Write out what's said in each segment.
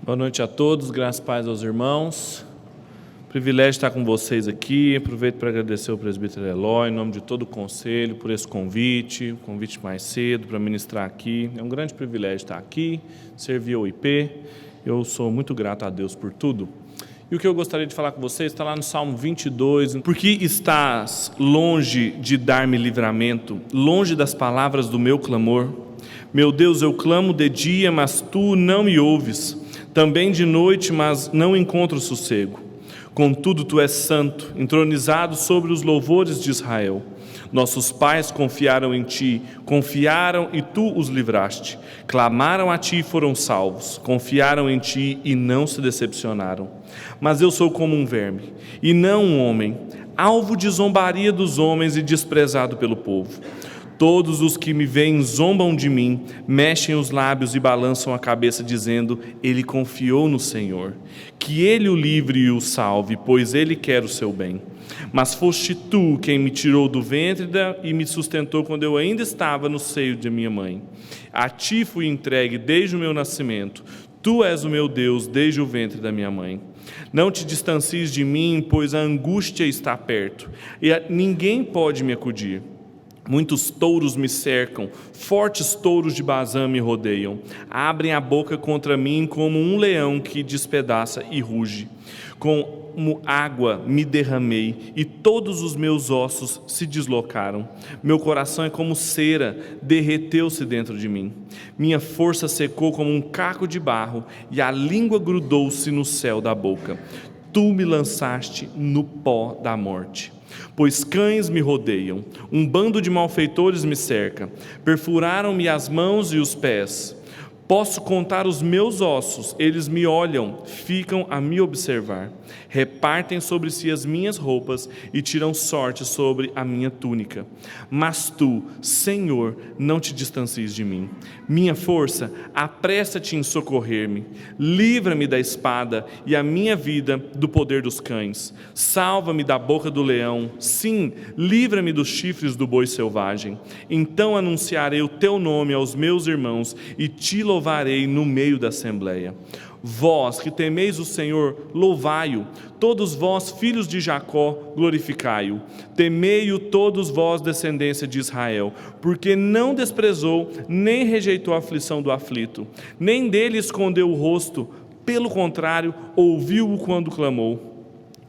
Boa noite a todos, graças e paz aos irmãos. Privilégio estar com vocês aqui. Aproveito para agradecer ao presbítero Eloy, em nome de todo o conselho, por esse convite mais cedo para ministrar aqui. É um grande privilégio estar aqui, servir ao IP. Eu sou muito grato a Deus por tudo. E o que eu gostaria de falar com vocês está lá no Salmo 22. Porque estás longe de dar-me livramento, longe das palavras do meu clamor? Meu Deus, eu clamo de dia, mas tu não me ouves. Também de noite, mas não encontro sossego. Contudo, tu és santo, entronizado sobre os louvores de Israel. Nossos pais confiaram em ti, confiaram e tu os livraste. Clamaram a ti e foram salvos. Confiaram em ti e não se decepcionaram. Mas eu sou como um verme, e não um homem, alvo de zombaria dos homens e desprezado pelo povo. Todos os que me veem zombam de mim, mexem os lábios e balançam a cabeça, dizendo: ele confiou no Senhor. Que ele o livre e o salve, pois ele quer o seu bem. Mas foste tu quem me tirou do ventre e me sustentou quando eu ainda estava no seio de minha mãe. A ti fui entregue desde o meu nascimento. Tu és o meu Deus desde o ventre da minha mãe. Não te distancies de mim, pois a angústia está perto, e ninguém pode me acudir. Muitos touros me cercam, fortes touros de Bazã me rodeiam. Abrem a boca contra mim como um leão que despedaça e ruge. Como água me derramei e todos os meus ossos se deslocaram. Meu coração é como cera, derreteu-se dentro de mim. Minha força secou como um caco de barro e a língua grudou-se no céu da boca. Tu me lançaste no pó da morte. Pois cães me rodeiam, um bando de malfeitores me cerca, perfuraram-me as mãos e os pés. Posso contar os meus ossos, eles me olham, ficam a me observar. Repartem sobre si as minhas roupas e tiram sorte sobre a minha túnica. Mas tu, Senhor, não te distancies de mim. Minha força, apressa-te em socorrer-me. Livra-me da espada e a minha vida do poder dos cães. Salva-me da boca do leão. Sim, livra-me dos chifres do boi selvagem. Então anunciarei o teu nome aos meus irmãos e te louvarei no meio da assembleia. Vós que temeis o Senhor, louvai-o. Todos vós, filhos de Jacó, glorificai-o. Temei-o todos vós, descendência de Israel, porque não desprezou, nem rejeitou a aflição do aflito, nem dele escondeu o rosto, pelo contrário, ouviu-o quando clamou.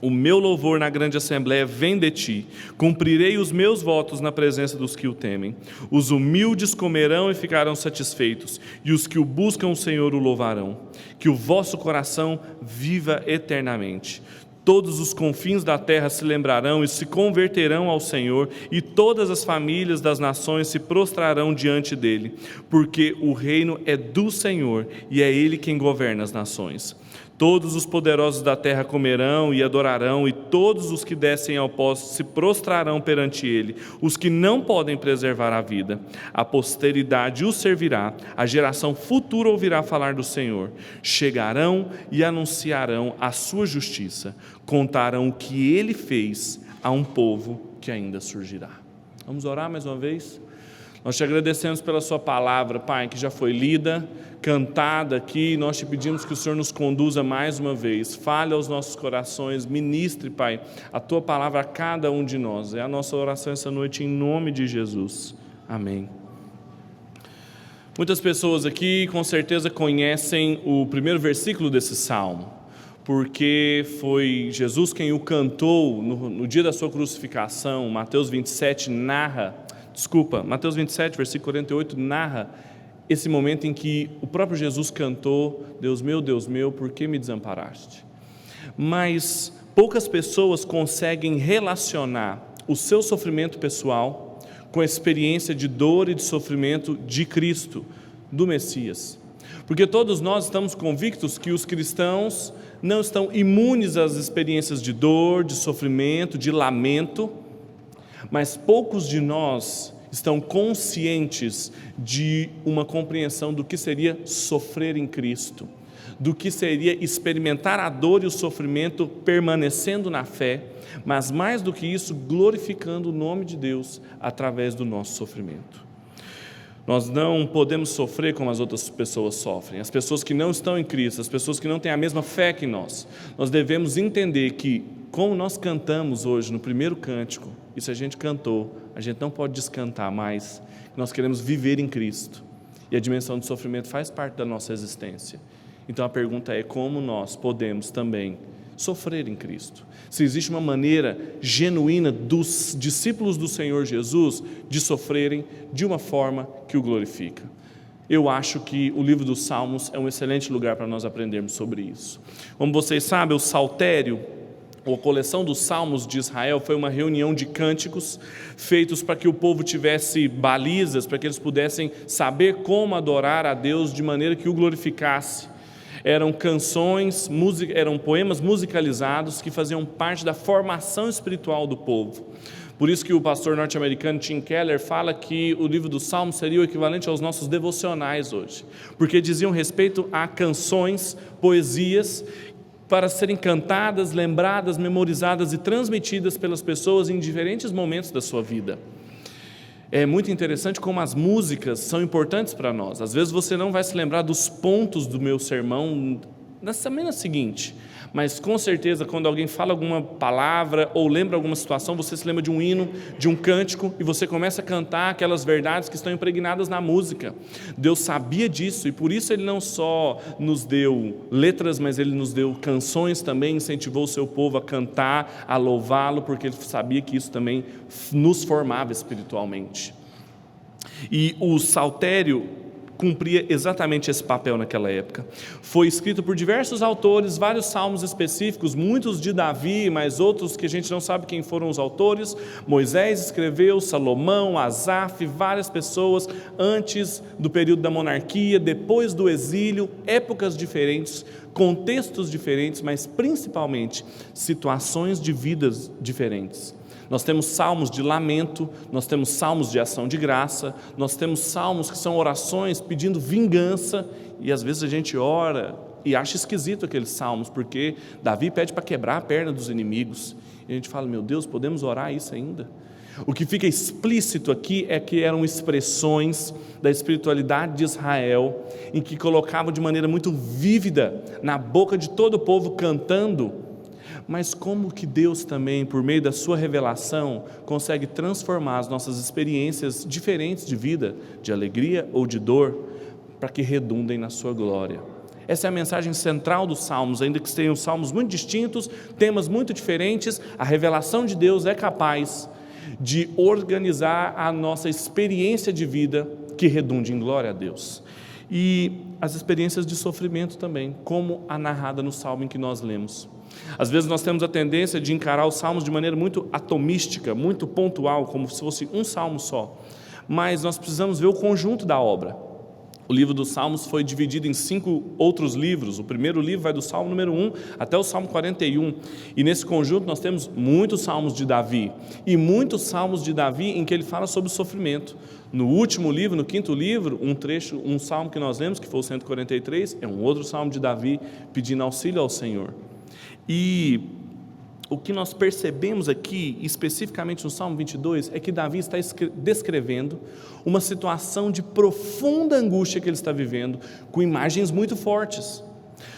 O meu louvor na grande assembleia vem de ti. Cumprirei os meus votos na presença dos que o temem. Os humildes comerão e ficarão satisfeitos, e os que o buscam o Senhor o louvarão. Que o vosso coração viva eternamente. Todos os confins da terra se lembrarão e se converterão ao Senhor, e todas as famílias das nações se prostrarão diante dele, porque o reino é do Senhor, e é ele quem governa as nações. Todos os poderosos da terra comerão e adorarão, e todos os que descem ao pó se prostrarão perante ele, os que não podem preservar a vida. A posteridade o servirá, a geração futura ouvirá falar do Senhor. Chegarão e anunciarão a sua justiça, contarão o que ele fez a um povo que ainda surgirá. Vamos orar mais uma vez? Nós te agradecemos pela sua palavra, Pai, que já foi lida, cantada aqui. Nós te pedimos que o Senhor nos conduza mais uma vez. Fale aos nossos corações, ministre, Pai, a tua palavra a cada um de nós. É a nossa oração essa noite em nome de Jesus. Amém. Muitas pessoas aqui com certeza conhecem o primeiro versículo desse salmo, porque foi Jesus quem o cantou no dia da sua crucificação. Mateus 27, versículo 48, narra esse momento em que o próprio Jesus cantou: Deus meu, por que me desamparaste? Mas poucas pessoas conseguem relacionar o seu sofrimento pessoal com a experiência de dor e de sofrimento de Cristo, do Messias. Porque todos nós estamos convictos que os cristãos não estão imunes às experiências de dor, de sofrimento, de lamento, mas poucos de nós estão conscientes de uma compreensão do que seria sofrer em Cristo, do que seria experimentar a dor e o sofrimento permanecendo na fé, mas mais do que isso, glorificando o nome de Deus através do nosso sofrimento. Nós não podemos sofrer como as outras pessoas sofrem, as pessoas que não estão em Cristo, as pessoas que não têm a mesma fé que nós. Nós devemos entender que, como nós cantamos hoje no primeiro cântico, e se a gente cantou, a gente não pode descantar mais, nós queremos viver em Cristo, e a dimensão do sofrimento faz parte da nossa existência. Então a pergunta é como nós podemos também sofrer em Cristo. Se existe uma maneira genuína dos discípulos do Senhor Jesus de sofrerem de uma forma que o glorifica. Eu acho que o livro dos Salmos é um excelente lugar para nós aprendermos sobre isso. Como vocês sabem, o Saltério, ou a coleção dos Salmos de Israel, foi uma reunião de cânticos feitos para que o povo tivesse balizas, para que eles pudessem saber como adorar a Deus de maneira que o glorificasse. Eram canções, eram poemas musicalizados que faziam parte da formação espiritual do povo. Por isso que o pastor norte-americano Tim Keller fala que o livro dos Salmos seria o equivalente aos nossos devocionais hoje, porque diziam respeito a canções, poesias, para serem cantadas, lembradas, memorizadas e transmitidas pelas pessoas em diferentes momentos da sua vida. É muito interessante como as músicas são importantes para nós. Às vezes você não vai se lembrar dos pontos do meu sermão na semana seguinte, mas com certeza quando alguém fala alguma palavra ou lembra alguma situação, você se lembra de um hino, de um cântico, e você começa a cantar aquelas verdades que estão impregnadas na música. Deus sabia disso, e por isso Ele não só nos deu letras, mas Ele nos deu canções também, incentivou o seu povo a cantar, a louvá-lo, porque Ele sabia que isso também nos formava espiritualmente. E o saltério cumpria exatamente esse papel naquela época. Foi escrito por diversos autores, vários salmos específicos, muitos de Davi, mas outros que a gente não sabe quem foram os autores. Moisés escreveu, Salomão, Asaf, várias pessoas antes do período da monarquia, depois do exílio, épocas diferentes, contextos diferentes, mas principalmente situações de vidas diferentes. Nós temos salmos de lamento, nós temos salmos de ação de graça, nós temos salmos que são orações pedindo vingança, e às vezes a gente ora e acha esquisito aqueles salmos, porque Davi pede para quebrar a perna dos inimigos, e a gente fala, meu Deus, podemos orar isso ainda? O que fica explícito aqui é que eram expressões da espiritualidade de Israel, em que colocavam de maneira muito vívida na boca de todo o povo cantando. Mas como que Deus também, por meio da sua revelação, consegue transformar as nossas experiências diferentes de vida, de alegria ou de dor, para que redundem na sua glória. Essa é a mensagem central dos Salmos, ainda que tenham salmos muito distintos, temas muito diferentes, a revelação de Deus é capaz de organizar a nossa experiência de vida que redunde em glória a Deus. E as experiências de sofrimento também, como a narrada no salmo em que nós lemos. Às vezes nós temos a tendência de encarar os salmos de maneira muito atomística, muito pontual, como se fosse um salmo só. Mas nós precisamos ver o conjunto da obra. O livro dos Salmos foi dividido em 5 outros livros. O primeiro livro vai do Salmo número 1 até o Salmo 41. E nesse conjunto nós temos muitos salmos de Davi. E muitos salmos de Davi em que ele fala sobre o sofrimento. No último livro, no 5º livro, um salmo que nós lemos, que foi o 143, é um outro salmo de Davi pedindo auxílio ao Senhor. E o que nós percebemos aqui, especificamente no Salmo 22, é que Davi está descrevendo uma situação de profunda angústia que ele está vivendo, com imagens muito fortes.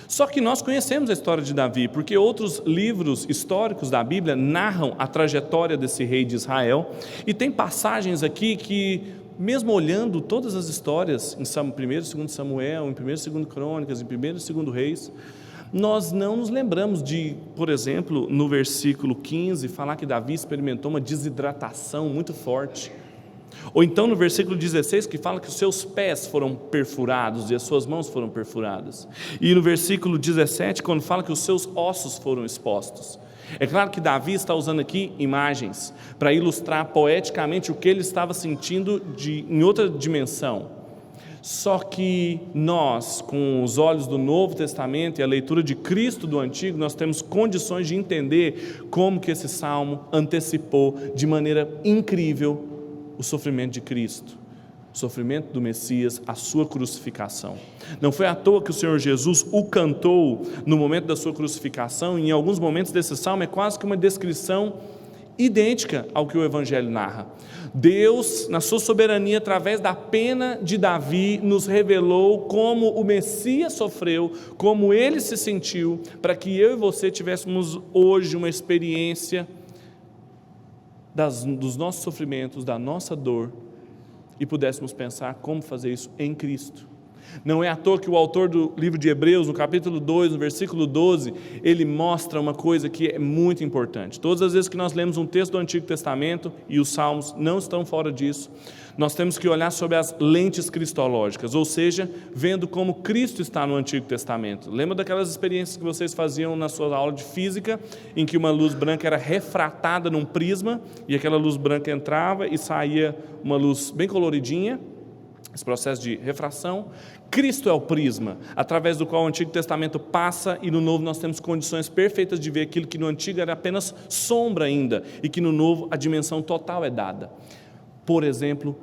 Só que nós conhecemos a história de Davi, porque outros livros históricos da Bíblia narram a trajetória desse rei de Israel, e tem passagens aqui que, mesmo olhando todas as histórias, em 1º e 2º Samuel, em 1º e 2º Crônicas, em 1º e 2º Reis, nós não nos lembramos de, por exemplo, no versículo 15, falar que Davi experimentou uma desidratação muito forte. Ou então no versículo 16, que fala que os seus pés foram perfurados e as suas mãos foram perfuradas. E no versículo 17, quando fala que os seus ossos foram expostos. É claro que Davi está usando aqui imagens para ilustrar poeticamente o que ele estava sentindo em outra dimensão. Só que nós, com os olhos do Novo Testamento e a leitura de Cristo do Antigo, nós temos condições de entender como que esse salmo antecipou de maneira incrível o sofrimento de Cristo, o sofrimento do Messias, a sua crucificação. Não foi à toa que o Senhor Jesus o cantou no momento da sua crucificação, e em alguns momentos desse salmo é quase que uma descrição idêntica ao que o Evangelho narra. Deus, na sua soberania, através da pena de Davi, nos revelou como o Messias sofreu, como ele se sentiu, para que eu e você tivéssemos hoje uma experiência dos nossos sofrimentos, da nossa dor, e pudéssemos pensar como fazer isso em Cristo. Não é à toa que o autor do livro de Hebreus, no capítulo 2, no versículo 12, ele mostra uma coisa que é muito importante. Todas as vezes que nós lemos um texto do Antigo Testamento, e os Salmos não estão fora disso, nós temos que olhar sobre as lentes cristológicas, ou seja, vendo como Cristo está no Antigo Testamento. Lembra daquelas experiências que vocês faziam na sua aula de física, em que uma luz branca era refratada num prisma, e aquela luz branca entrava e saía uma luz bem coloridinha, esse processo de refração? Cristo é o prisma, através do qual o Antigo Testamento passa, e no Novo nós temos condições perfeitas de ver aquilo que no Antigo era apenas sombra ainda, e que no Novo a dimensão total é dada. Por exemplo,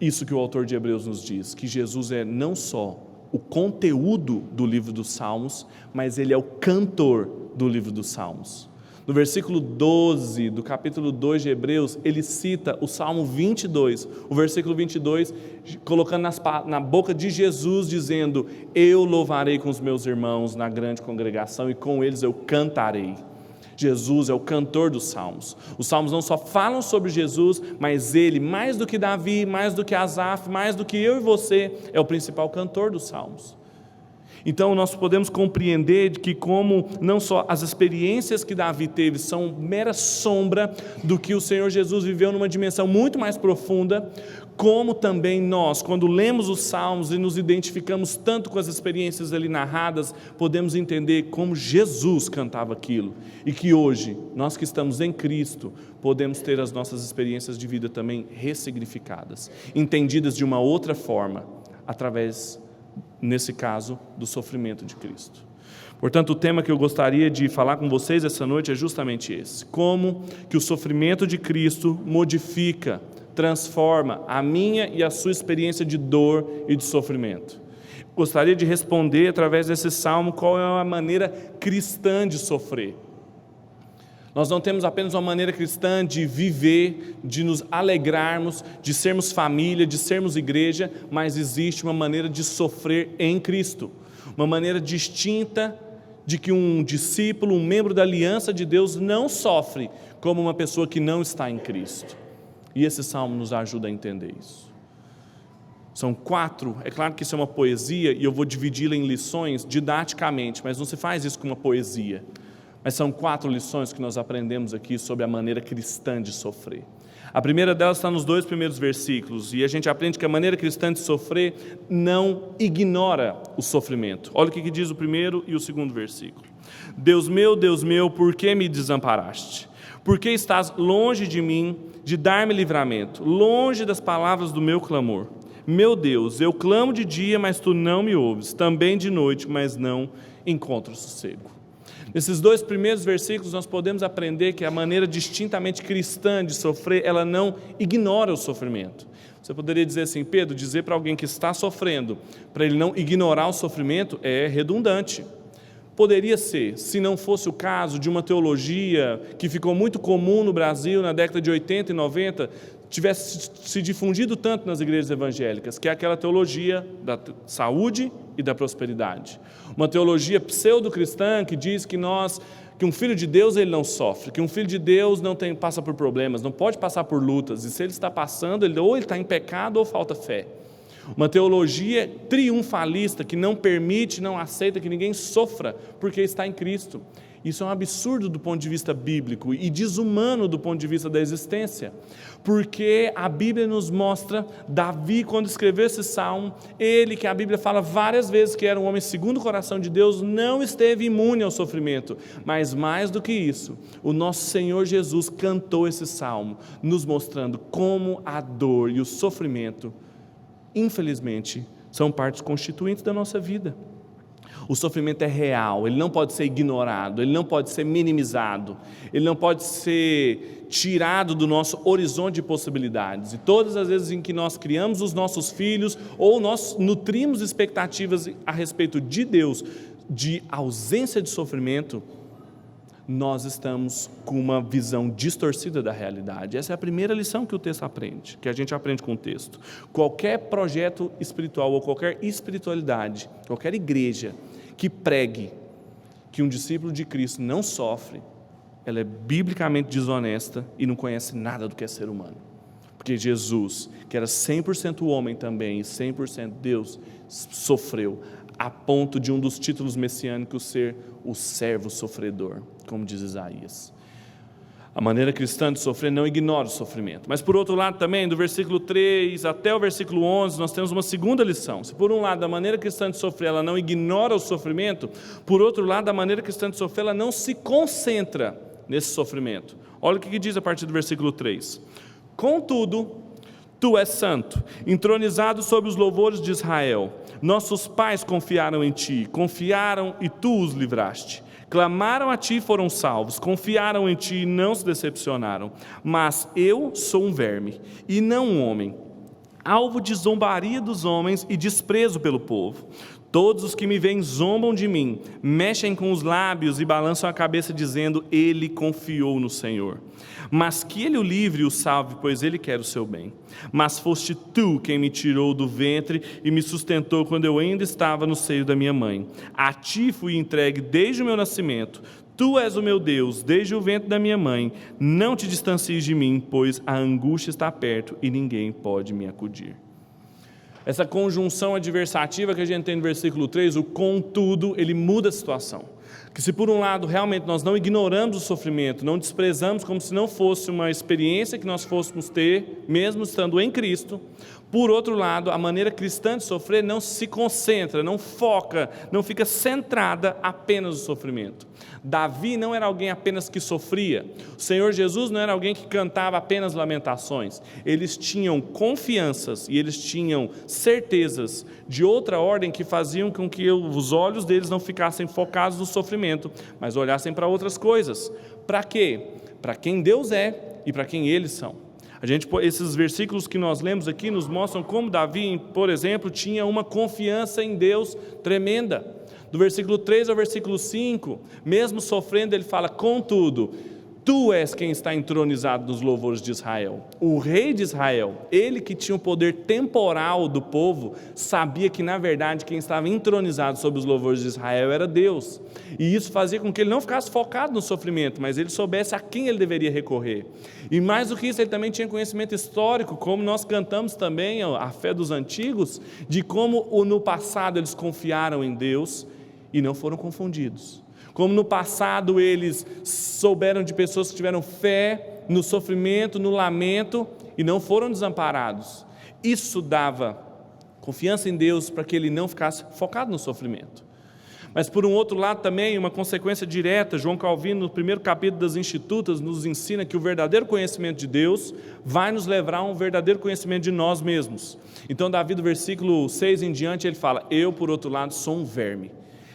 isso que o autor de Hebreus nos diz, que Jesus é não só o conteúdo do livro dos Salmos, mas ele é o cantor do livro dos Salmos. No versículo 12 do capítulo 2 de Hebreus, ele cita o Salmo 22, o versículo 22, colocando na boca de Jesus, dizendo: eu louvarei com os meus irmãos na grande congregação, e com eles eu cantarei. Jesus é o cantor dos Salmos. Os Salmos não só falam sobre Jesus, mas ele, mais do que Davi, mais do que Asaf, mais do que eu e você, é o principal cantor dos Salmos. Então nós podemos compreender que como não só as experiências que Davi teve são mera sombra do que o Senhor Jesus viveu numa dimensão muito mais profunda, como também nós, quando lemos os Salmos e nos identificamos tanto com as experiências ali narradas, podemos entender como Jesus cantava aquilo, e que hoje, nós que estamos em Cristo, podemos ter as nossas experiências de vida também ressignificadas, entendidas de uma outra forma, através, nesse caso, do sofrimento de Cristo. Portanto, o tema que eu gostaria de falar com vocês essa noite é justamente esse: como que o sofrimento de Cristo modifica, transforma a minha e a sua experiência de dor e de sofrimento. Gostaria de responder através desse salmo qual é a maneira cristã de sofrer. Nós não temos apenas uma maneira cristã de viver, de nos alegrarmos, de sermos família, de sermos igreja, mas existe uma maneira de sofrer em Cristo, uma maneira distinta de que um discípulo, um membro da aliança de Deus não sofre como uma pessoa que não está em Cristo. E esse salmo nos ajuda a entender isso. São 4, é claro que isso é uma poesia e eu vou dividi-la em lições didaticamente, mas não se faz isso com uma poesia. Mas são 4 lições que nós aprendemos aqui sobre a maneira cristã de sofrer. A primeira delas está nos 2 primeiros versículos, e a gente aprende que a maneira cristã de sofrer não ignora o sofrimento. Olha o que diz o primeiro e o segundo versículo. Deus meu, por que me desamparaste? Por que estás longe de mim, de dar-me livramento, longe das palavras do meu clamor? Meu Deus, eu clamo de dia, mas tu não me ouves, também de noite, mas não encontro sossego. Nesses 2 primeiros versículos nós podemos aprender que a maneira distintamente cristã de sofrer, ela não ignora o sofrimento. Você poderia dizer assim: Pedro, dizer para alguém que está sofrendo, para ele não ignorar o sofrimento, é redundante. Poderia ser, se não fosse o caso de uma teologia que ficou muito comum no Brasil na década de 80 e 90, tivesse se difundido tanto nas igrejas evangélicas, que é aquela teologia da saúde e da prosperidade. Uma teologia pseudo-cristã que diz que um filho de Deus ele não sofre, que um filho de Deus não passa por problemas, não pode passar por lutas, e se ele está passando, ou ele está em pecado ou falta fé. Uma teologia triunfalista que não permite, não aceita que ninguém sofra porque está em Cristo. Isso é um absurdo do ponto de vista bíblico e desumano do ponto de vista da existência, porque a Bíblia nos mostra Davi, quando escreveu esse salmo, ele, que a Bíblia fala várias vezes que era um homem segundo o coração de Deus, não esteve imune ao sofrimento, mas mais do que isso, o nosso Senhor Jesus cantou esse salmo, nos mostrando como a dor e o sofrimento, infelizmente, são partes constituintes da nossa vida. O sofrimento é real, ele não pode ser ignorado, ele não pode ser minimizado, ele não pode ser tirado do nosso horizonte de possibilidades. E todas as vezes em que nós criamos os nossos filhos, ou nós nutrimos expectativas a respeito de Deus, de ausência de sofrimento, nós estamos com uma visão distorcida da realidade. Essa é a primeira lição que o texto aprende, que a gente aprende com o texto. Qualquer projeto espiritual ou qualquer espiritualidade, qualquer igreja que pregue que um discípulo de Cristo não sofre, ela é biblicamente desonesta e não conhece nada do que é ser humano. Porque Jesus, que era 100% homem também e 100% Deus, sofreu a ponto de um dos títulos messiânicos ser o servo sofredor, como diz Isaías. A maneira cristã de sofrer não ignora o sofrimento. Mas por outro lado também, do versículo 3 até o versículo 11, nós temos uma segunda lição. Se por um lado a maneira cristã de sofrer, ela não ignora o sofrimento, por outro lado a maneira cristã de sofrer, ela não se concentra nesse sofrimento. Olha o que diz a partir do versículo 3. Contudo, tu és santo, entronizado sobre os louvores de Israel. Nossos pais confiaram em ti, confiaram e tu os livraste. Clamaram a ti e foram salvos, confiaram em ti e não se decepcionaram. Mas eu sou um verme e não um homem, alvo de zombaria dos homens e desprezo pelo povo. Todos os que me veem zombam de mim, mexem com os lábios e balançam a cabeça dizendo, ele confiou no Senhor. Mas que ele o livre e o salve, pois ele quer o seu bem. Mas foste tu quem me tirou do ventre e me sustentou quando eu ainda estava no seio da minha mãe. A ti fui entregue desde o meu nascimento. Tu és o meu Deus, desde o ventre da minha mãe. Não te distancies de mim, pois a angústia está perto e ninguém pode me acudir. Essa conjunção adversativa que a gente tem no versículo 3, o contudo, ele muda a situação. Que se por um lado realmente nós não ignoramos o sofrimento, não desprezamos como se não fosse uma experiência que nós fôssemos ter, mesmo estando em Cristo, por outro lado, a maneira cristã de sofrer não se concentra, não foca, não fica centrada apenas no sofrimento. Davi não era alguém apenas que sofria, o Senhor Jesus não era alguém que cantava apenas lamentações, eles tinham confianças e eles tinham certezas de outra ordem que faziam com que os olhos deles não ficassem focados no sofrimento, mas olhassem para outras coisas. Para quê? Para quem Deus é e para quem eles são. Esses versículos que nós lemos aqui nos mostram como Davi, por exemplo, tinha uma confiança em Deus tremenda. Do versículo 3 ao versículo 5, mesmo sofrendo, ele fala, contudo, tu és quem está entronizado nos louvores de Israel. O rei de Israel, ele que tinha o poder temporal do povo, sabia que na verdade quem estava entronizado sobre os louvores de Israel era Deus. E isso fazia com que ele não ficasse focado no sofrimento, mas ele soubesse a quem ele deveria recorrer. E mais do que isso, ele também tinha conhecimento histórico, como nós cantamos também a fé dos antigos, de como no passado eles confiaram em Deus e não foram confundidos. Como no passado eles souberam de pessoas que tiveram fé no sofrimento, no lamento e não foram desamparados. Isso dava confiança em Deus para que ele não ficasse focado no sofrimento. Mas por um outro lado também, uma consequência direta, João Calvino no primeiro capítulo das Institutas nos ensina que o verdadeiro conhecimento de Deus vai nos levar a um verdadeiro conhecimento de nós mesmos. Então Davi do versículo 6 em diante ele fala, eu por outro lado sou um verme.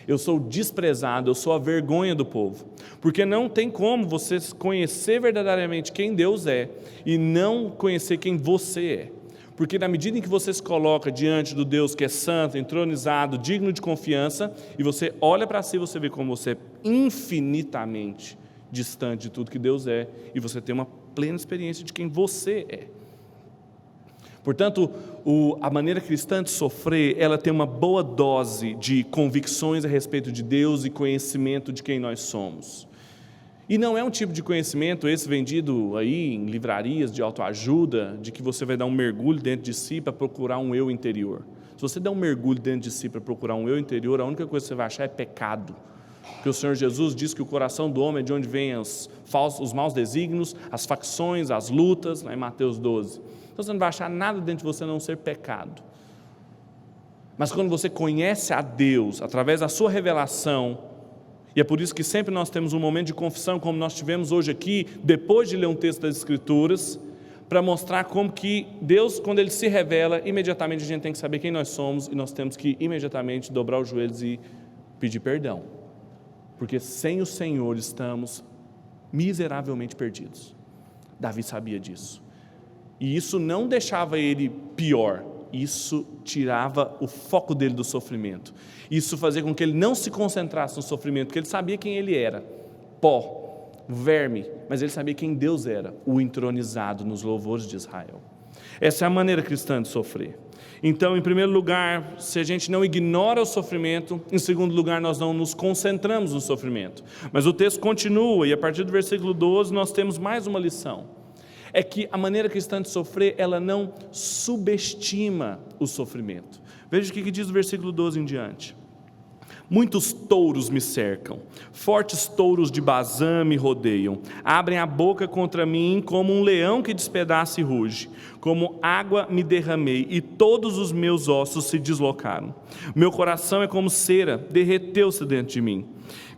Eu sou desprezado, eu sou a vergonha do povo. Porque não tem como você conhecer verdadeiramente quem Deus é e não conhecer quem você é. Porque na medida em que você se coloca diante do Deus que é santo, entronizado, digno de confiança, e você olha para si, você vê como você é infinitamente distante de tudo que Deus é, e você tem uma plena experiência de quem você é. Portanto, a maneira cristã de sofrer, ela tem uma boa dose de convicções a respeito de Deus e conhecimento de quem nós somos. E não é um tipo de conhecimento esse vendido aí em livrarias de autoajuda, de que você vai dar um mergulho dentro de si para procurar um eu interior. Se você der um mergulho dentro de si para procurar um eu interior, a única coisa que você vai achar é pecado. Porque o Senhor Jesus diz que o coração do homem é de onde vêm os maus desígnios, as facções, as lutas, lá em Mateus 12. Então você não vai achar nada dentro de você a não ser pecado. Mas quando você conhece a Deus, através da sua revelação, e é por isso que sempre nós temos um momento de confissão, como nós tivemos hoje aqui, depois de ler um texto das Escrituras, para mostrar como que Deus, quando Ele se revela, imediatamente a gente tem que saber quem nós somos, e nós temos que imediatamente dobrar os joelhos e pedir perdão. Porque sem o Senhor estamos miseravelmente perdidos. Davi sabia disso. E isso não deixava ele pior, isso tirava o foco dele do sofrimento. Isso fazia com que ele não se concentrasse no sofrimento, porque ele sabia quem ele era, pó. verme, mas ele sabia quem Deus era, o entronizado nos louvores de Israel. Essa é a maneira cristã de sofrer. Então, em primeiro lugar, se a gente não ignora o sofrimento, em segundo lugar, nós não nos concentramos no sofrimento. Mas o texto continua, e a partir do versículo 12, nós temos mais uma lição. É que a maneira cristã de sofrer, ela não subestima o sofrimento. Veja o que diz o versículo 12 em diante. Muitos touros me cercam, fortes touros de Bazã me rodeiam, abrem a boca contra mim como um leão que despedaça e ruge, como água me derramei e todos os meus ossos se deslocaram. Meu coração é como cera, derreteu-se dentro de mim.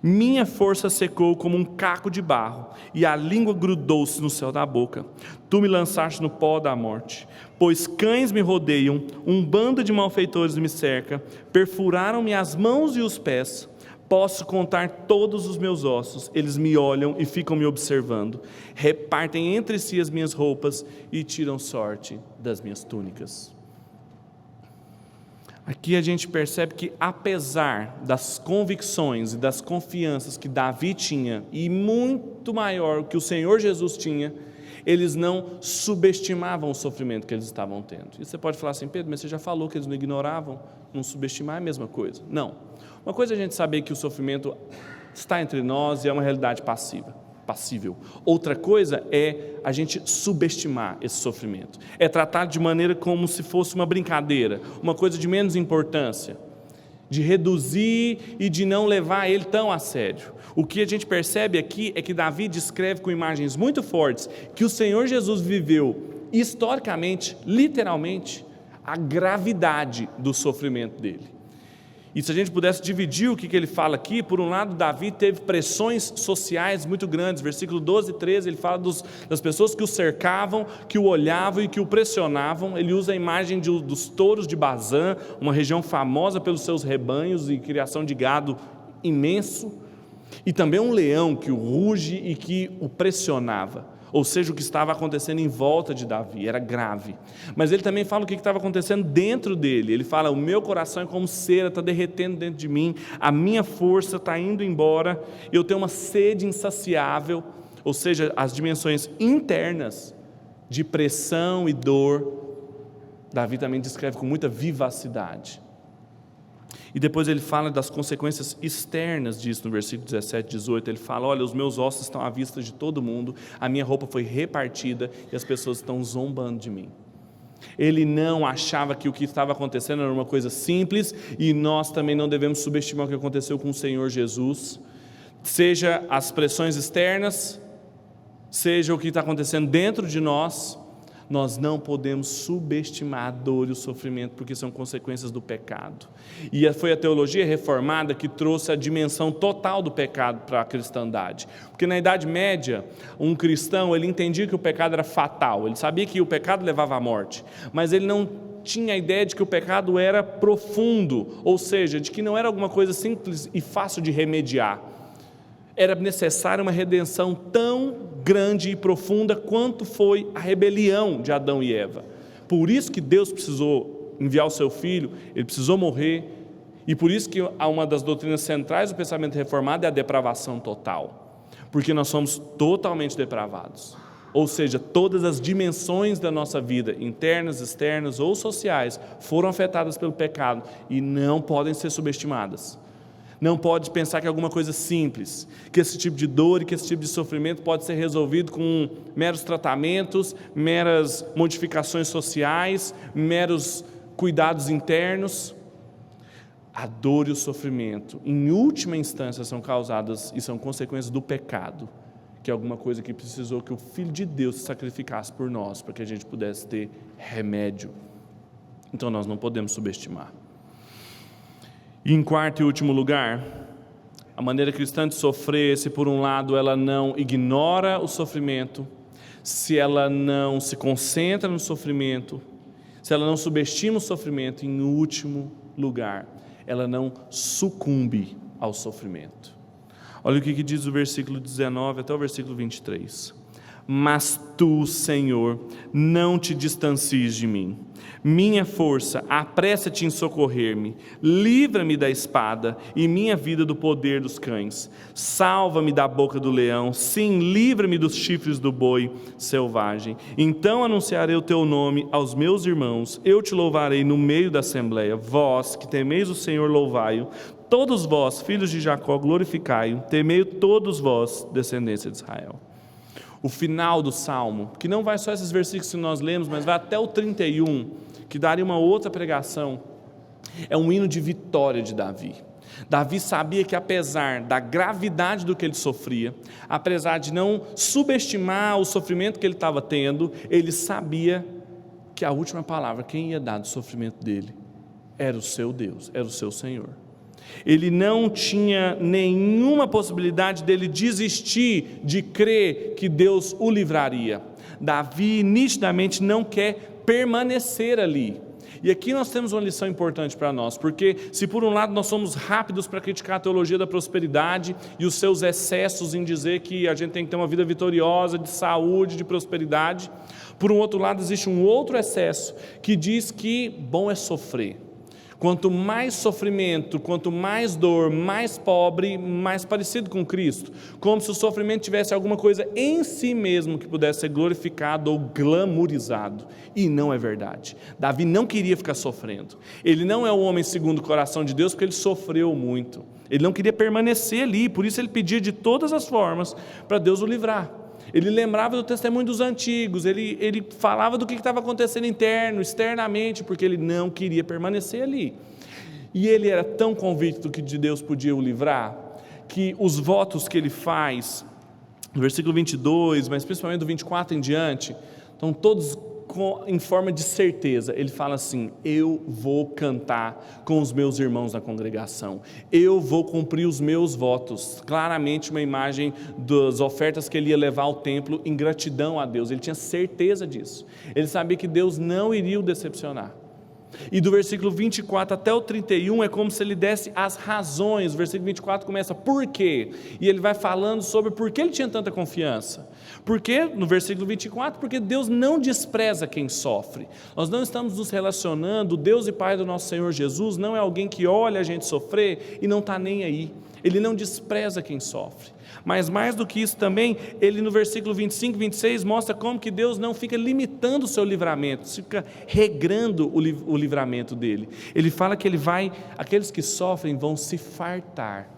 Minha força secou como um caco de barro, e a língua grudou-se no céu da boca. Tu me lançaste no pó da morte, pois cães me rodeiam, um bando de malfeitores me cerca, perfuraram-me as mãos e os pés. Posso contar todos os meus ossos, eles me olham e ficam me observando. Repartem entre si as minhas roupas e tiram sorte das minhas túnicas. Aqui a gente percebe que, apesar das convicções e das confianças que Davi tinha, e muito maior que o Senhor Jesus tinha, eles não subestimavam o sofrimento que eles estavam tendo. E você pode falar assim: Pedro, mas você já falou que eles não ignoravam, não subestimar é a mesma coisa. Não. Uma coisa é a gente saber que o sofrimento está entre nós e é uma realidade passível. Outra coisa é a gente subestimar esse sofrimento, é tratar de maneira como se fosse uma brincadeira, uma coisa de menos importância, de reduzir e de não levar ele tão a sério. O que a gente percebe aqui é que Davi descreve com imagens muito fortes que o Senhor Jesus viveu historicamente, literalmente, a gravidade do sofrimento dele. E se a gente pudesse dividir o que ele fala aqui, por um lado, Davi teve pressões sociais muito grandes. Versículo 12 e 13, ele fala das pessoas que o cercavam, que o olhavam e que o pressionavam. Ele usa a imagem dos touros de Bazã, uma região famosa pelos seus rebanhos e criação de gado imenso. E também um leão que o ruge e que o pressionava. Ou seja, o que estava acontecendo em volta de Davi, era grave. Mas ele também fala o que estava acontecendo dentro dele. Ele fala: o meu coração é como cera, está derretendo dentro de mim, a minha força está indo embora, eu tenho uma sede insaciável. Ou seja, as dimensões internas de pressão e dor, Davi também descreve com muita vivacidade. E depois ele fala das consequências externas disso, no versículo 17, 18, ele fala: olha, os meus ossos estão à vista de todo mundo, a minha roupa foi repartida e as pessoas estão zombando de mim. Ele não achava que o que estava acontecendo era uma coisa simples, e nós também não devemos subestimar o que aconteceu com o Senhor Jesus, seja as pressões externas, seja o que está acontecendo dentro de nós. Nós não podemos subestimar a dor e o sofrimento, porque são consequências do pecado. E foi a teologia reformada que trouxe a dimensão total do pecado para a cristandade. Porque na Idade Média, um cristão, ele entendia que o pecado era fatal, ele sabia que o pecado levava à morte, mas ele não tinha a ideia de que o pecado era profundo, ou seja, de que não era alguma coisa simples e fácil de remediar. Era necessária uma redenção tão grande e profunda quanto foi a rebelião de Adão e Eva. Por isso que Deus precisou enviar o seu Filho, ele precisou morrer, e por isso que uma das doutrinas centrais do pensamento reformado é a depravação total, porque nós somos totalmente depravados. Ou seja, todas as dimensões da nossa vida, internas, externas ou sociais, foram afetadas pelo pecado e não podem ser subestimadas. Não pode pensar que é alguma coisa simples, que esse tipo de dor e que esse tipo de sofrimento pode ser resolvido com meros tratamentos, meras modificações sociais, meros cuidados internos. A dor e o sofrimento, em última instância, são causadas e são consequências do pecado, que é alguma coisa que precisou que o Filho de Deus se sacrificasse por nós, para que a gente pudesse ter remédio. Então nós não podemos subestimar. E em quarto e último lugar, a maneira cristã de sofrer, se por um lado ela não ignora o sofrimento, se ela não se concentra no sofrimento, se ela não subestima o sofrimento, em último lugar, ela não sucumbe ao sofrimento. Olha o que diz o versículo 19 até o versículo 23. Mas tu, Senhor, não te distancies de mim. Minha força, apressa-te em socorrer-me. Livra-me da espada e minha vida do poder dos cães. Salva-me da boca do leão. Sim, livra-me dos chifres do boi selvagem. Então anunciarei o teu nome aos meus irmãos. Eu te louvarei no meio da assembleia. Vós que temeis o Senhor, louvai-o. Todos vós, filhos de Jacó, glorificai-o. Temei todos vós, descendência de Israel. O final do Salmo, que não vai só esses versículos que nós lemos, mas vai até o 31, que daria uma outra pregação, é um hino de vitória de Davi. Davi sabia que apesar da gravidade do que ele sofria, apesar de não subestimar o sofrimento que ele estava tendo, ele sabia que a última palavra, quem ia dar do sofrimento dele, era o seu Deus, era o seu Senhor. Ele não tinha nenhuma possibilidade dele desistir de crer que Deus o livraria. Davi nitidamente não quer permanecer ali. E aqui nós temos uma lição importante para nós, porque se por um lado nós somos rápidos para criticar a teologia da prosperidade e os seus excessos em dizer que a gente tem que ter uma vida vitoriosa, de saúde, de prosperidade, por um outro lado existe um outro excesso que diz que bom é sofrer. Quanto mais sofrimento, quanto mais dor, mais pobre, mais parecido com Cristo. Como se o sofrimento tivesse alguma coisa em si mesmo que pudesse ser glorificado ou glamourizado. E não é verdade. Davi não queria ficar sofrendo. Ele não é o homem segundo o coração de Deus porque ele sofreu muito. Ele não queria permanecer ali, por isso ele pedia de todas as formas para Deus o livrar. Ele lembrava do testemunho dos antigos, ele falava do que estava acontecendo externamente, porque ele não queria permanecer ali. E ele era tão convicto que de Deus podia o livrar, que os votos que ele faz, no versículo 22, mas principalmente do 24 em diante, estão todos em forma de certeza. Ele fala assim: eu vou cantar com os meus irmãos na congregação, eu vou cumprir os meus votos. Claramente uma imagem das ofertas que ele ia levar ao templo em gratidão a Deus. Ele tinha certeza disso, ele sabia que Deus não iria o decepcionar. E do versículo 24 até o 31 é como se ele desse as razões. O versículo 24 começa, por quê? E ele vai falando sobre por que ele tinha tanta confiança. Por quê? No versículo 24, porque Deus não despreza quem sofre. Nós não estamos nos relacionando, o Deus e Pai do nosso Senhor Jesus não é alguém que olha a gente sofrer e não está nem aí. Ele não despreza quem sofre. Mas mais do que isso também, ele no versículo 25 e 26 mostra como que Deus não fica limitando o seu livramento, fica regrando o livramento dele. Ele fala que aqueles que sofrem vão se fartar.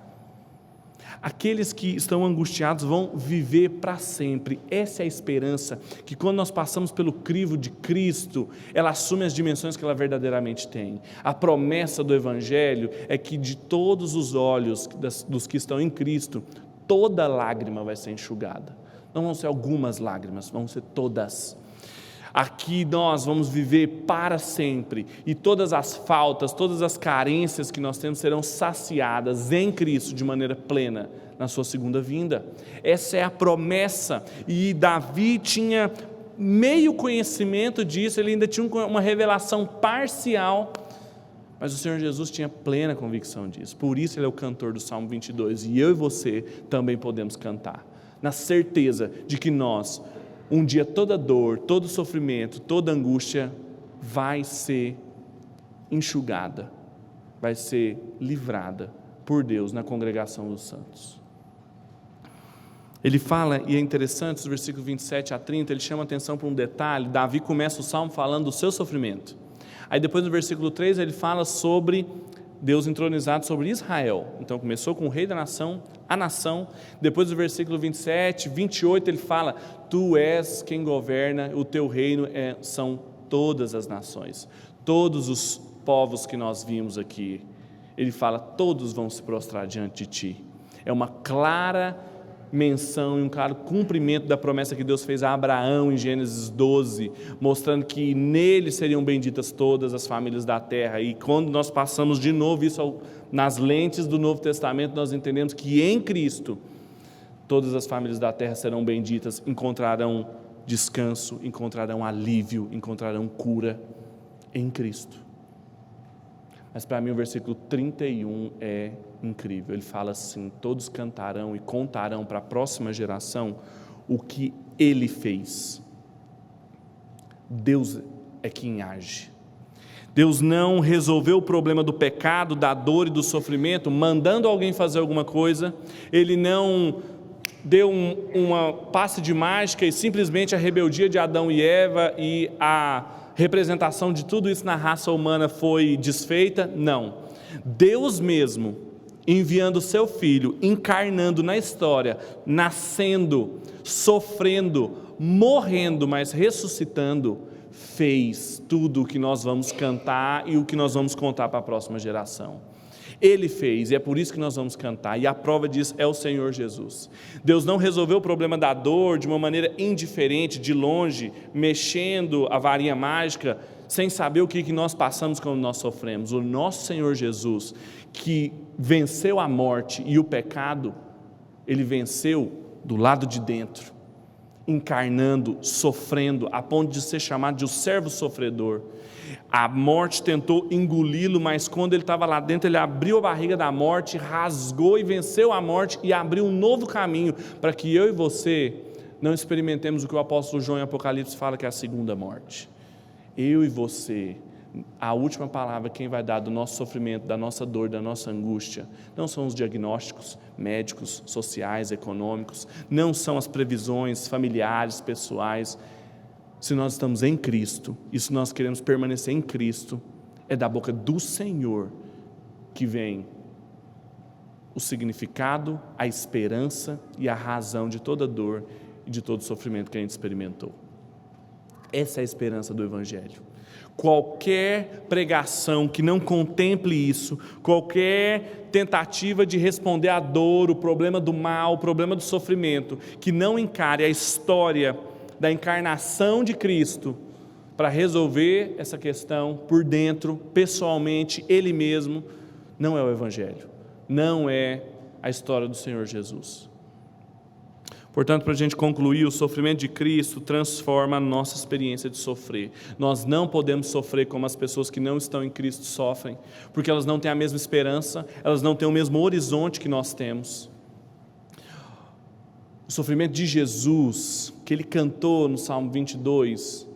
Aqueles que estão angustiados vão viver para sempre. Essa é a esperança, que quando nós passamos pelo crivo de Cristo, ela assume as dimensões que ela verdadeiramente tem. A promessa do Evangelho é que de todos os olhos dos que estão em Cristo, toda lágrima vai ser enxugada. Não vão ser algumas lágrimas, vão ser todas. Aqui nós vamos viver para sempre, e todas as faltas, todas as carências que nós temos serão saciadas em Cristo de maneira plena na sua segunda vinda. Essa é a promessa, e Davi tinha meio conhecimento disso, ele ainda tinha uma revelação parcial, mas o Senhor Jesus tinha plena convicção disso. Por isso ele é o cantor do Salmo 22, e eu e você também podemos cantar, na certeza de que nós, um dia toda dor, todo sofrimento, toda angústia vai ser enxugada, vai ser livrada por Deus na congregação dos santos. Ele fala, e é interessante, os versículos 27 a 30, ele chama atenção para um detalhe. Davi começa o salmo falando do seu sofrimento. Aí depois no versículo 3 ele fala sobre Deus entronizado sobre Israel. Então começou com o rei da nação, a nação. Depois do versículo 27, 28 ele fala: tu és quem governa, o teu reino são todas as nações, todos os povos que nós vimos aqui. Ele fala, todos vão se prostrar diante de ti. É uma clara menção e um claro cumprimento da promessa que Deus fez a Abraão em Gênesis 12, mostrando que nele seriam benditas todas as famílias da terra. E quando nós passamos de novo isso nas lentes do Novo Testamento, nós entendemos que em Cristo todas as famílias da terra serão benditas, encontrarão descanso, encontrarão alívio, encontrarão cura em Cristo. Mas para mim o versículo 31 é incrível. Ele fala assim: todos cantarão e contarão para a próxima geração o que Ele fez. Deus é quem age. Deus não resolveu o problema do pecado, da dor e do sofrimento mandando alguém fazer alguma coisa. Ele não deu uma passe de mágica e simplesmente a rebeldia de Adão e Eva e a representação de tudo isso na raça humana foi desfeita. Não. Deus mesmo, enviando o seu Filho, encarnando na história, nascendo, sofrendo, morrendo, mas ressuscitando, fez tudo o que nós vamos cantar e o que nós vamos contar para a próxima geração. Ele fez, e é por isso que nós vamos cantar, e a prova disso é o Senhor Jesus. Deus não resolveu o problema da dor de uma maneira indiferente, de longe, mexendo a varinha mágica, sem saber o que nós passamos quando nós sofremos. O nosso Senhor Jesus, que venceu a morte e o pecado, Ele venceu do lado de dentro, encarnando, sofrendo, a ponto de ser chamado de o servo sofredor. A morte tentou engoli-lo, mas quando ele estava lá dentro, ele abriu a barriga da morte, rasgou e venceu a morte e abriu um novo caminho para que eu e você não experimentemos o que o apóstolo João em Apocalipse fala que é a segunda morte. Eu e você, a última palavra quem vai dar do nosso sofrimento, da nossa dor, da nossa angústia, não são os diagnósticos médicos, sociais, econômicos, não são as previsões familiares, pessoais. Se nós estamos em Cristo, e se nós queremos permanecer em Cristo, é da boca do Senhor que vem o significado, a esperança e a razão de toda dor e de todo sofrimento que a gente experimentou. Essa é a esperança do Evangelho. Qualquer pregação que não contemple isso, qualquer tentativa de responder à dor, o problema do mal, o problema do sofrimento, que não encare a história da encarnação de Cristo para resolver essa questão por dentro, pessoalmente, Ele mesmo, não é o Evangelho, não é a história do Senhor Jesus. Portanto, para a gente concluir, o sofrimento de Cristo transforma a nossa experiência de sofrer. Nós não podemos sofrer como as pessoas que não estão em Cristo sofrem, porque elas não têm a mesma esperança, elas não têm o mesmo horizonte que nós temos. O sofrimento de Jesus, que Ele cantou no Salmo 22,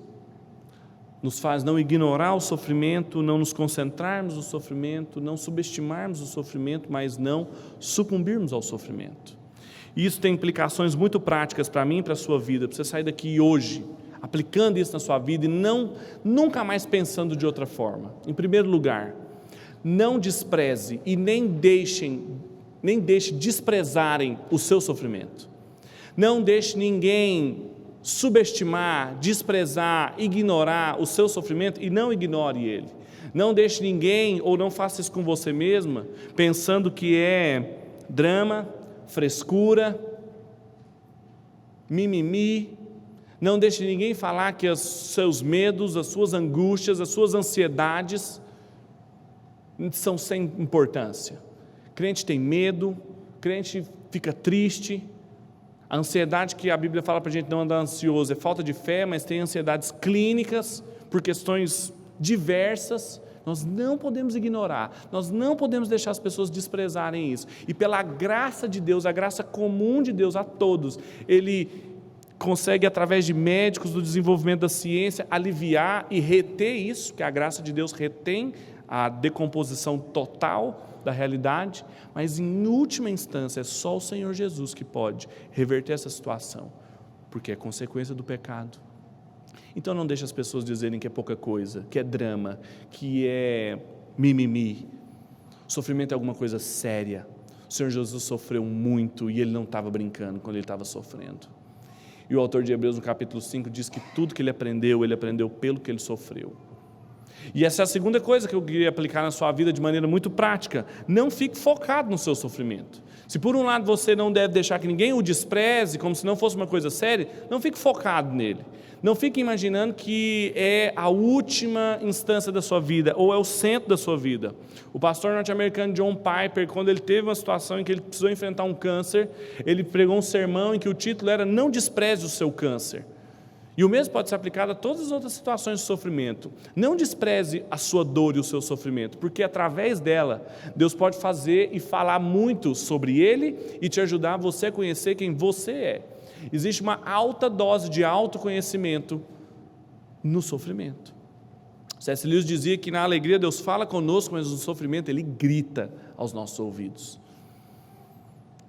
nos faz não ignorar o sofrimento, não nos concentrarmos no sofrimento, não subestimarmos o sofrimento, mas não sucumbirmos ao sofrimento. E isso tem implicações muito práticas para mim e para a sua vida, para você sair daqui hoje, aplicando isso na sua vida e nunca mais pensando de outra forma. Em primeiro lugar, não despreze e nem deixe desprezarem o seu sofrimento. Não deixe ninguém subestimar, desprezar, ignorar o seu sofrimento e não ignore ele. Não deixe ninguém, ou não faça isso com você mesma, pensando que é drama, frescura, mimimi. Não deixe ninguém falar que os seus medos, as suas angústias, as suas ansiedades são sem importância. Crente tem medo, crente fica triste. A ansiedade que a Bíblia fala para a gente não andar ansioso é falta de fé, mas tem ansiedades clínicas por questões diversas. Nós não podemos ignorar, nós não podemos deixar as pessoas desprezarem isso. E pela graça de Deus, a graça comum de Deus a todos, Ele consegue, através de médicos, do desenvolvimento da ciência, aliviar e reter isso, que a graça de Deus retém a decomposição total da realidade, mas em última instância é só o Senhor Jesus que pode reverter essa situação, porque é consequência do pecado. Então não deixe as pessoas dizerem que é pouca coisa, que é drama, que é mimimi. O sofrimento é alguma coisa séria. O Senhor Jesus sofreu muito e Ele não estava brincando quando Ele estava sofrendo. E o autor de Hebreus, no capítulo 5, diz que tudo que Ele aprendeu pelo que Ele sofreu. E essa é a segunda coisa que eu queria aplicar na sua vida de maneira muito prática. Não fique focado no seu sofrimento. Se por um lado você não deve deixar que ninguém o despreze, como se não fosse uma coisa séria, não fique focado nele. Não fique imaginando que é a última instância da sua vida, ou é o centro da sua vida. O pastor norte-americano John Piper, quando ele teve uma situação em que ele precisou enfrentar um câncer, ele pregou um sermão em que o título era "Não despreze o seu câncer". E o mesmo pode ser aplicado a todas as outras situações de sofrimento. Não despreze a sua dor e o seu sofrimento, porque através dela, Deus pode fazer e falar muito sobre ele e te ajudar a você a conhecer quem você é. Existe uma alta dose de autoconhecimento no sofrimento. C.S. Lewis dizia que na alegria Deus fala conosco, mas no sofrimento Ele grita aos nossos ouvidos.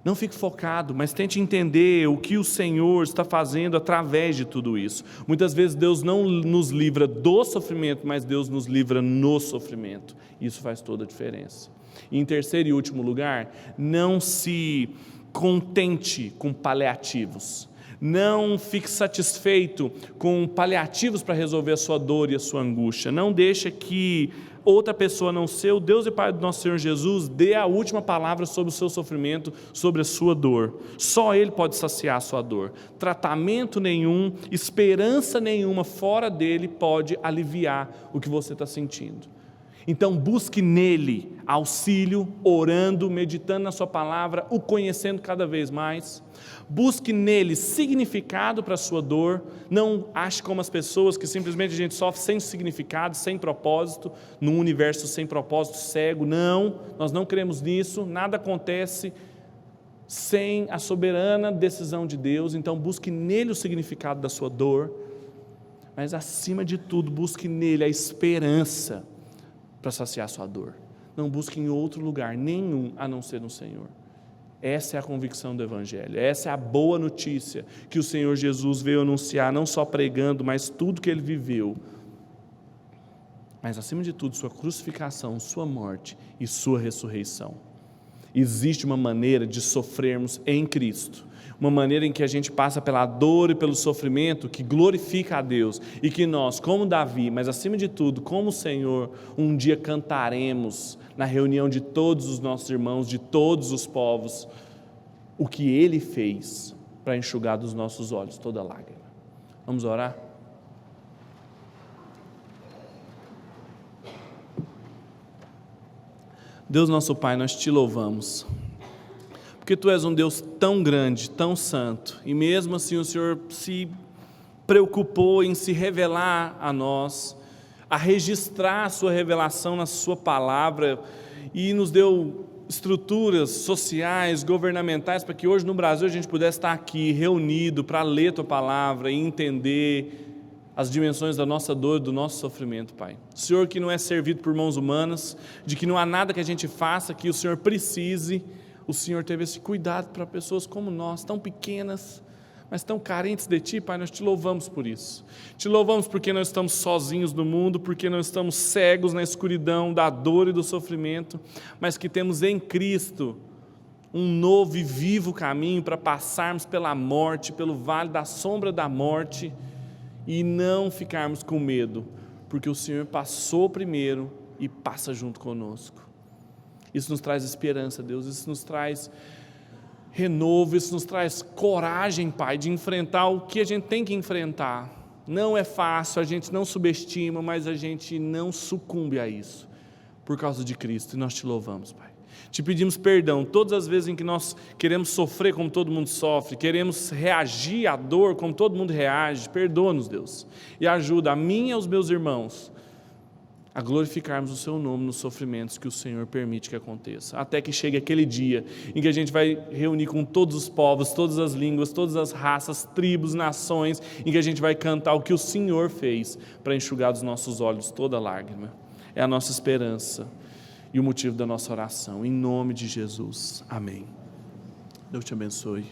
Não fique focado, mas tente entender o que o Senhor está fazendo através de tudo isso. Muitas vezes Deus não nos livra do sofrimento, mas Deus nos livra no sofrimento. Isso faz toda a diferença. E em terceiro e último lugar, não se contente com paliativos. Não fique satisfeito com paliativos para resolver a sua dor e a sua angústia. Não deixe que outra pessoa, a não ser o Deus e Pai do nosso Senhor Jesus, dê a última palavra sobre o seu sofrimento, sobre a sua dor. Só Ele pode saciar a sua dor. Tratamento nenhum, esperança nenhuma fora dele pode aliviar o que você está sentindo. Então busque nele auxílio, orando, meditando na sua palavra, o conhecendo cada vez mais. Busque nele significado para a sua dor. Não ache como as pessoas que simplesmente a gente sofre sem significado, sem propósito, num universo sem propósito, cego. Não, nós não cremos nisso. Nada acontece sem a soberana decisão de Deus. Então busque nele o significado da sua dor, mas acima de tudo busque nele a esperança para saciar sua dor. Não busque em outro lugar nenhum a não ser no Senhor. Essa é a convicção do Evangelho, essa é a boa notícia que o Senhor Jesus veio anunciar, não só pregando, mas tudo que Ele viveu. Mas acima de tudo, sua crucificação, sua morte e sua ressurreição. Existe uma maneira de sofrermos em Cristo, uma maneira em que a gente passa pela dor e pelo sofrimento que glorifica a Deus e que nós, como Davi, mas acima de tudo, como o Senhor, um dia cantaremos na reunião de todos os nossos irmãos, de todos os povos, o que Ele fez para enxugar dos nossos olhos toda lágrima. Vamos orar? Deus nosso Pai, nós te louvamos, porque Tu és um Deus tão grande, tão santo, e mesmo assim o Senhor se preocupou em se revelar a nós, a registrar a Sua revelação na Sua palavra, e nos deu estruturas sociais, governamentais, para que hoje no Brasil a gente pudesse estar aqui reunido para ler Tua palavra e entender as dimensões da nossa dor, do nosso sofrimento, Pai. Senhor, que não é servido por mãos humanas, de que não há nada que a gente faça que o Senhor precise. O Senhor teve esse cuidado para pessoas como nós, tão pequenas, mas tão carentes de Ti, Pai. Nós Te louvamos por isso. Te louvamos porque não estamos sozinhos no mundo, porque não estamos cegos na escuridão da dor e do sofrimento, mas que temos em Cristo um novo e vivo caminho para passarmos pela morte, pelo vale da sombra da morte, e não ficarmos com medo, porque o Senhor passou primeiro e passa junto conosco. Isso nos traz esperança, Deus, isso nos traz renovo, isso nos traz coragem, Pai, de enfrentar o que a gente tem que enfrentar. Não é fácil, a gente não subestima, mas a gente não sucumbe a isso, por causa de Cristo, e nós Te louvamos, Pai. Te pedimos perdão todas as vezes em que nós queremos sofrer como todo mundo sofre, queremos reagir à dor como todo mundo reage. Perdoa-nos, Deus, e ajuda a mim e aos meus irmãos a glorificarmos o Seu nome nos sofrimentos que o Senhor permite que aconteça, até que chegue aquele dia em que a gente vai reunir com todos os povos, todas as línguas, todas as raças, tribos, nações, em que a gente vai cantar o que o Senhor fez para enxugar dos nossos olhos toda lágrima. É a nossa esperança e o motivo da nossa oração, em nome de Jesus, amém. Deus te abençoe.